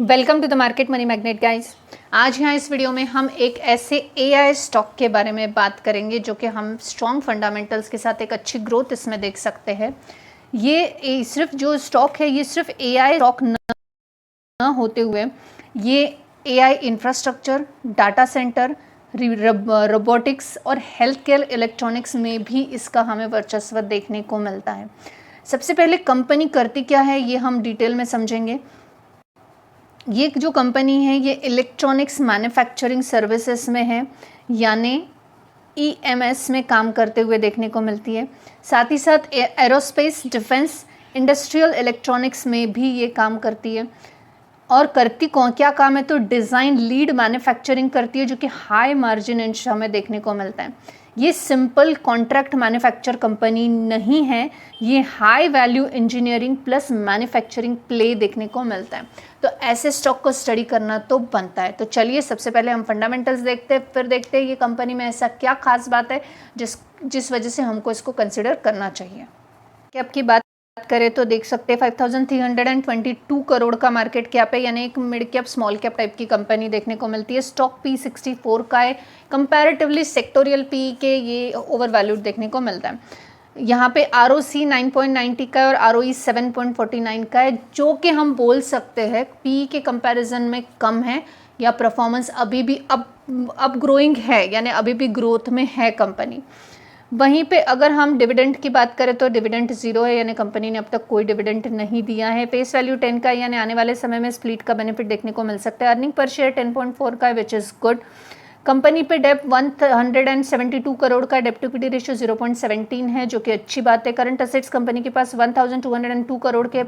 Welcome to the market money magnet guys. आज यहाँ इस वीडियो में हम एक ऐसे एआई स्टॉक के बारे में बात करेंगे जो कि हम स्ट्रॉन्ग फंडामेंटल्स के साथ एक अच्छी ग्रोथ इसमें देख सकते हैं। ये सिर्फ जो स्टॉक है ये सिर्फ एआई स्टॉक न होते हुए ये AI infrastructure, data centre, robotics और हेल्थ केयर इलेक्ट्रॉनिक्स में भी इसका हमें वर्चस्व देखने को मिलता है। सबसे पहले कंपनी करती क्या है ये हम डिटेल में समझेंगे। ये जो कंपनी है ये इलेक्ट्रॉनिक्स मैन्युफैक्चरिंग सर्विसेज में है, यानी ईएमएस में काम करते हुए देखने को मिलती है। साथ ही साथ एरोस्पेस, डिफेंस, इंडस्ट्रियल इलेक्ट्रॉनिक्स में भी ये काम करती है। और करती क्या काम है तो डिज़ाइन लीड मैन्युफैक्चरिंग करती है, जो कि हाई मार्जिन इंच हमें देखने को मिलता है। ये सिंपल कॉन्ट्रैक्ट मैन्युफैक्चर कंपनी नहीं है, ये high value engineering plus manufacturing play देखने को मिलता है। तो ऐसे स्टॉक को स्टडी करना तो बनता है। तो चलिए सबसे पहले हम फंडामेंटल्स देखते हैं, फिर देखते हैं ये कंपनी में ऐसा क्या खास बात है जिस वजह से हमको इसको कंसिडर करना चाहिए। कैप की बात करें तो देख सकते हैं 5322 करोड़ का मार्केट कैप है, यानी एक mid cap small cap type की कंपनी देखने को मिलती है। स्टॉक P64 का है, कंपैरेटिवली सेक्टोरियल पी के ये ओवर वैल्यूड देखने को मिलता है। यहाँ पे ROC 9.90 का है और ROE 7.49 का है, जो कि हम बोल सकते हैं पी के कंपैरिजन में कम है, या परफॉर्मेंस अभी भी अब ग्रोइंग है, यानी अभी भी ग्रोथ में है कंपनी। वहीं पे अगर हम डिविडेंड की बात करें तो डिविडेंड 0 है, यानी कंपनी ने अब तक कोई डिविडेंड नहीं दिया है। फेस वैल्यू 10 का, यानी आने वाले समय में स्प्लिट का बेनिफिट देखने को मिल सकता है। अर्निंग पर शेयर 10.4 का है, विच इज़ गुड। कंपनी पे डेप 172 करोड़ का, डेप्ट टू इक्विटी रेशियो 0.17 है, जो कि अच्छी बात है। करंट असेट्स कंपनी के पास 1202 करोड़ के,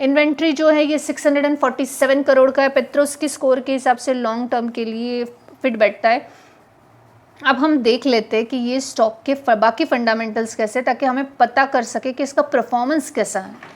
इन्वेंट्री जो है ये 647 करोड़ का है। पेट्रोस की स्कोर के हिसाब से लॉन्ग टर्म के लिए फिट बैठता है। अब हम देख लेते हैं कि ये स्टॉक के बाकी फंडामेंटल्स कैसे, ताकि हमें पता कर सके कि इसका परफॉर्मेंस कैसा है।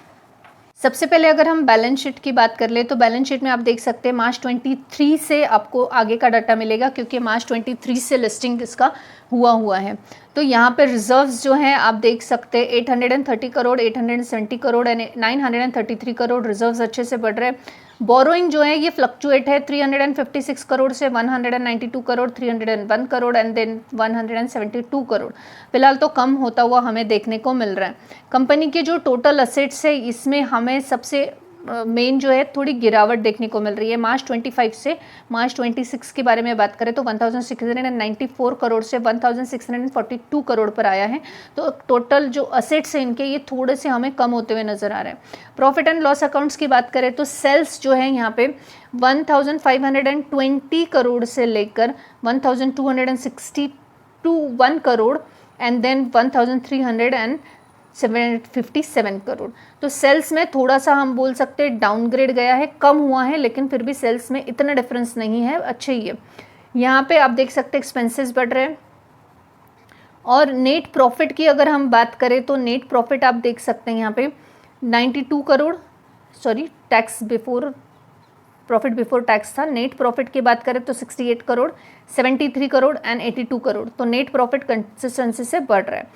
सबसे पहले अगर हम बैलेंस शीट की बात कर ले तो बैलेंस शीट में आप देख सकते हैं मार्च 23 से आपको आगे का डाटा मिलेगा, क्योंकि मार्च 23 से लिस्टिंग इसका हुआ है। तो यहाँ पे रिजर्व्स जो हैं आप देख सकते हैं 830 करोड़, 870 करोड़ एंड 933 करोड़ रिजर्व्स अच्छे से बढ़ रहे हैं। बोरोइंग जो है ये फ्लक्चुएट है 356 करोड़ से 192 करोड़, 301 करोड़ एंड देन 172 करोड़। फिलहाल तो कम होता हुआ हमें देखने को मिल रहा है। कंपनी के जो टोटल असेट्स है इसमें हमें सबसे मेन जो है थोड़ी गिरावट देखने को मिल रही है। मार्च 25 से मार्च 26 के बारे में बात करें तो 1694 करोड़ से 1642 करोड़ पर आया है। तो टोटल जो असेट्स हैं इनके ये थोड़े से हमें कम होते हुए नज़र आ रहे हैं। प्रॉफिट एंड लॉस अकाउंट्स की बात करें तो सेल्स जो है यहाँ पे 1520 करोड़ से लेकर 1261 करोड़ एंड देन 1357 करोड़। तो सेल्स में थोड़ा सा हम बोल सकते हैं डाउनग्रेड गया है, कम हुआ है, लेकिन फिर भी सेल्स में इतना डिफरेंस नहीं है, अच्छे ही है। यहाँ पे आप देख सकते हैं एक्सपेंसेस बढ़ रहे हैं। और नेट प्रॉफिट की अगर हम बात करें तो नेट प्रॉफिट आप देख सकते हैं यहाँ पे 92 crore, sorry tax before, profit before tax था। नेट प्रॉफिट की बात करें तो 68 करोड़, 73 करोड़ एंड 82 करोड़। तो नेट प्रॉफिट कंसिस्टेंसी से बढ़ रहा है।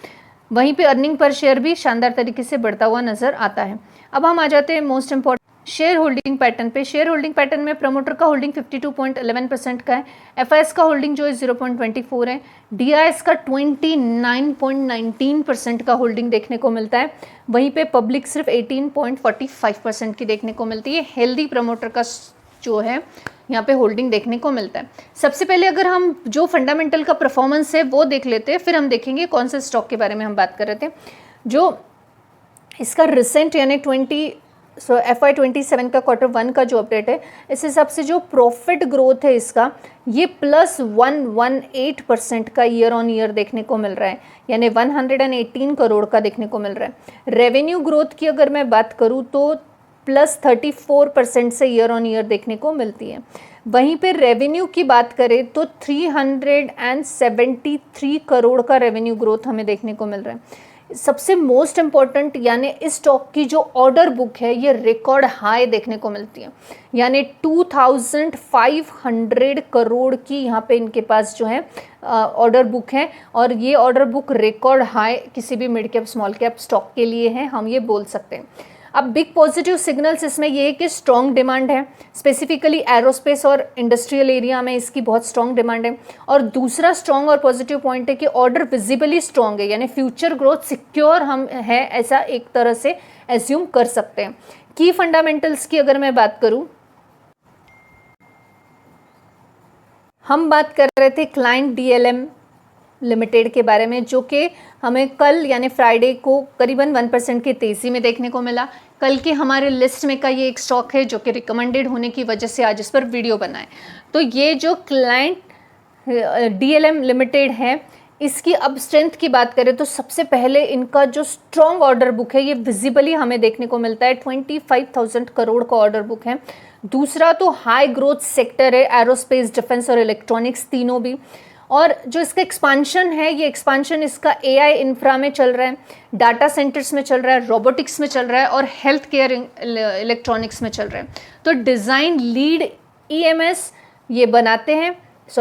वहीं पे अर्निंग पर शेयर भी शानदार तरीके से बढ़ता हुआ नजर आता है। अब हम आ जाते हैं most important share holding pattern पे। शेयर होल्डिंग पैटर्न में प्रमोटर का होल्डिंग 52.11% का है, एफआईएस का होल्डिंग जो है 0.24 है, डीआईएस का 29.19% का होल्डिंग देखने को मिलता है। वहीं पे पब्लिक सिर्फ 18.45% की देखने को मिलती है। हेल्दी प्रमोटर का जो है यहाँ पे होल्डिंग देखने को मिलता है। सबसे पहले अगर हम जो फंडामेंटल का परफॉर्मेंस है वो देख लेते हैं, फिर हम देखेंगे कौन से स्टॉक के बारे में हम बात कर रहे थे। जो इसका रिसेंट यानी FY27 का Q1 का जो अपडेट है, इस हिसाब से जो प्रॉफिट ग्रोथ है इसका ये +118% का ईयर ऑन ईयर देखने को मिल रहा है, यानी 118 करोड़ का देखने को मिल रहा है। रेवेन्यू ग्रोथ की अगर मैं बात करूँ तो +34% से ईयर ऑन ईयर देखने को मिलती है। वहीं पे रेवेन्यू की बात करें तो 373 करोड़ का रेवेन्यू ग्रोथ हमें देखने को मिल रहा है। सबसे मोस्ट इम्पॉर्टेंट यानी इस स्टॉक की जो ऑर्डर बुक है ये रिकॉर्ड हाई देखने को मिलती है, यानी 2500 करोड़ की यहाँ पे इनके पास जो है ऑर्डर बुक है। और ये ऑर्डर बुक रिकॉर्ड हाई किसी भी mid cap small cap stock के लिए है, हम ये बोल सकते हैं। अब बिग पॉजिटिव सिग्नल्स इसमें ये है कि स्ट्रॉन्ग डिमांड है, स्पेसिफिकली एरोस्पेस और इंडस्ट्रियल एरिया में इसकी बहुत स्ट्रॉन्ग डिमांड है। और दूसरा स्ट्रॉन्ग और पॉजिटिव पॉइंट है कि ऑर्डर विजिबली स्ट्रॉन्ग है, यानी फ्यूचर ग्रोथ सिक्योर हम है, ऐसा एक तरह से एज्यूम कर सकते हैं। की फंडामेंटल्स की अगर मैं बात करूं, हम बात कर रहे थे क्लाइंट डीएलएम लिमिटेड के बारे में, जो कि हमें कल यानी फ्राइडे को करीबन 1% की तेज़ी में देखने को मिला। कल के हमारे लिस्ट में का ये एक स्टॉक है जो कि रिकमेंडेड होने की वजह से आज इस पर वीडियो बनाए। तो ये जो क्लाइंट डीएलएम लिमिटेड है, इसकी अब स्ट्रेंथ की बात करें तो सबसे पहले इनका जो स्ट्रॉन्ग ऑर्डर बुक है ये विजिबली हमें देखने को मिलता है, 25,000 करोड़ का ऑर्डर बुक है। दूसरा तो हाई ग्रोथ सेक्टर है, एरोस्पेस, डिफेंस और इलेक्ट्रॉनिक्स तीनों भी। और जो इसका एक्सपांशन है, ये एक्सपांशन इसका एआई इंफ्रा में चल रहा है, डाटा सेंटर्स में चल रहा है, रोबोटिक्स में चल रहा है और हेल्थ केयर इलेक्ट्रॉनिक्स में चल रहा है। तो डिज़ाइन लीड ईएमएस ये बनाते हैं,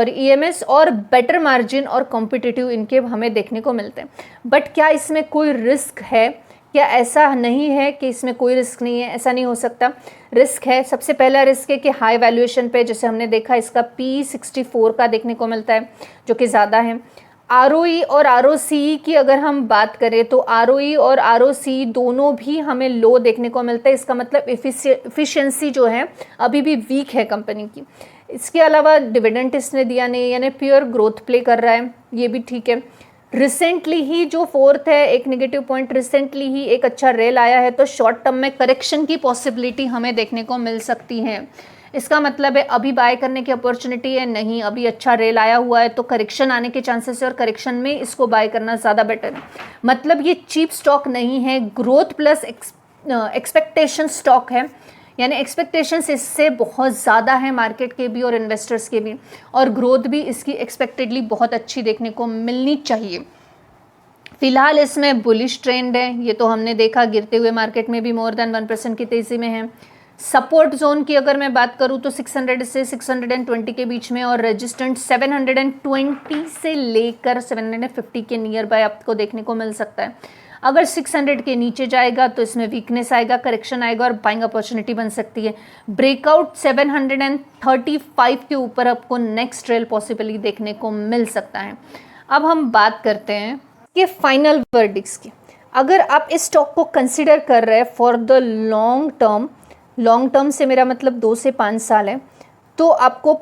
ईएमएस, और बेटर मार्जिन और कॉम्पिटिटिव इनके हमें देखने को मिलते हैं। बट क्या इसमें कोई रिस्क है? क्या ऐसा नहीं है कि इसमें कोई रिस्क नहीं है? ऐसा नहीं हो सकता, रिस्क है। सबसे पहला रिस्क है कि हाई वैल्यूएशन पे, जैसे हमने देखा, इसका P64 का देखने को मिलता है, जो कि ज़्यादा है। ROE और ROCE की अगर हम बात करें तो ROE और ROCE दोनों भी हमें लो देखने को मिलता है। इसका मतलब एफिशिएंसी जो है अभी भी वीक है कंपनी की। इसके अलावा डिविडेंड इसने दिया नहीं, यानी प्योर ग्रोथ प्ले कर रहा है, ये भी ठीक है। रिसेंटली ही जो फोर्थ है एक नेगेटिव पॉइंट, रिसेंटली ही एक अच्छा रेल आया है, तो शॉर्ट टर्म में करेक्शन की पॉसिबिलिटी हमें देखने को मिल सकती है। इसका मतलब है अभी बाय करने की अपॉर्चुनिटी है नहीं, अभी अच्छा रेल आया हुआ है तो करेक्शन आने के चांसेस है और करेक्शन में इसको बाय करना ज़्यादा बेटर है। मतलब ये चीप स्टॉक नहीं है, ग्रोथ प्लस एक्सपेक्टेशन स्टॉक है, यानी एक्सपेक्टेशंस इससे बहुत ज़्यादा है मार्केट के भी और इन्वेस्टर्स के भी, और ग्रोथ भी इसकी एक्सपेक्टेडली बहुत अच्छी देखने को मिलनी चाहिए। फिलहाल इसमें बुलिश ट्रेंड है, ये तो हमने देखा, गिरते हुए मार्केट में भी मोर देन 1% की तेज़ी में है। सपोर्ट जोन की अगर मैं बात करूँ तो 600 से 620 के बीच में, और रेजिस्टेंट 720 से लेकर 750 के नियर बाय आपको देखने को मिल सकता है। अगर 600 के नीचे जाएगा तो इसमें वीकनेस आएगा, करेक्शन आएगा और बाइंग अपॉर्चुनिटी बन सकती है। ब्रेकआउट 735 के ऊपर आपको नेक्स्ट ट्रेल पॉसिबली देखने को मिल सकता है। अब हम बात करते हैं कि फाइनल वर्डिक्स की। अगर आप इस स्टॉक को कंसिडर कर रहे हैं फॉर द लॉन्ग टर्म से मेरा मतलब 2 से 5 साल है, तो आपको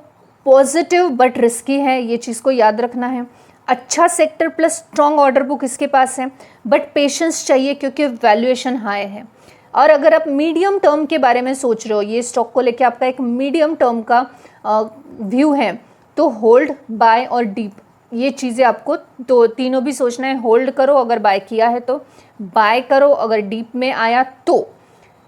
पॉजिटिव बट रिस्की है, ये चीज़ को याद रखना है। अच्छा sector plus strong order book इसके पास है, बट पेशेंस चाहिए क्योंकि वैल्यूएशन हाई है। और अगर आप मीडियम टर्म के बारे में सोच रहे हो, ये स्टॉक को लेके आपका एक मीडियम टर्म का व्यू है, तो होल्ड, बाय और डीप, ये चीज़ें आपको तो तीनों भी सोचना है। होल्ड करो अगर बाय किया है तो, बाय करो अगर डीप में आया तो,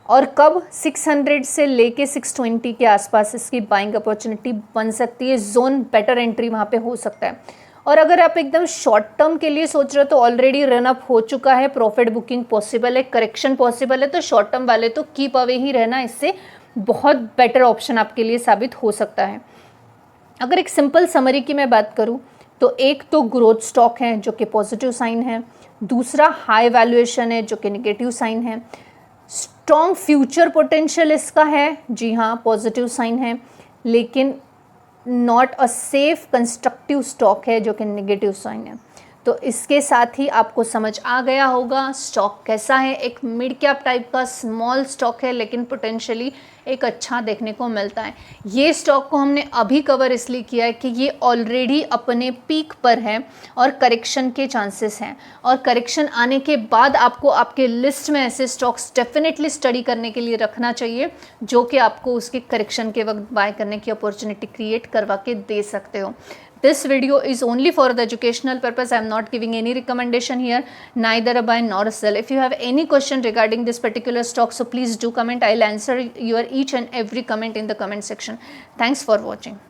और कब 600 से लेके 620 के आसपास इसकी बाइंग अपॉर्चुनिटी बन सकती है, जोन बेटर एंट्री वहाँ पे हो सकता है। और अगर आप एकदम शॉर्ट टर्म के लिए सोच रहे हो तो ऑलरेडी रन अप हो चुका है, प्रॉफिट बुकिंग पॉसिबल है, करेक्शन पॉसिबल है, तो शॉर्ट टर्म वाले तो कीप अवे ही रहना, इससे बहुत बेटर ऑप्शन आपके लिए साबित हो सकता है। अगर एक सिंपल समरी की मैं बात करूं तो एक तो ग्रोथ स्टॉक है जो कि पॉजिटिव साइन है, दूसरा हाई वैल्यूएशन है जो कि नेगेटिव साइन है, स्ट्रॉन्ग फ्यूचर पोटेंशियल इसका है, जी हाँ पॉजिटिव साइन है, लेकिन not a safe constructive stock है जो कि नेगेटिव साइन है। तो इसके साथ ही आपको समझ आ गया होगा स्टॉक कैसा है। एक मिड कैप टाइप का स्मॉल स्टॉक है, लेकिन पोटेंशियली एक अच्छा देखने को मिलता है। ये स्टॉक को हमने अभी कवर इसलिए किया है कि ये ऑलरेडी अपने पीक पर है और करेक्शन के चांसेस हैं, और करेक्शन आने के बाद आपको आपके लिस्ट में ऐसे स्टॉक्स डेफिनेटली स्टडी करने के लिए रखना चाहिए जो कि आपको उसके करेक्शन के वक्त बाय करने की अपॉर्चुनिटी क्रिएट करवा के दे सकते हो। This video is only for the educational purpose. I am not giving any recommendation here, neither a buy nor a sell. If you have any question regarding this particular stock, so please do comment. I'll answer your each and every comment in the comment section. Thanks for watching.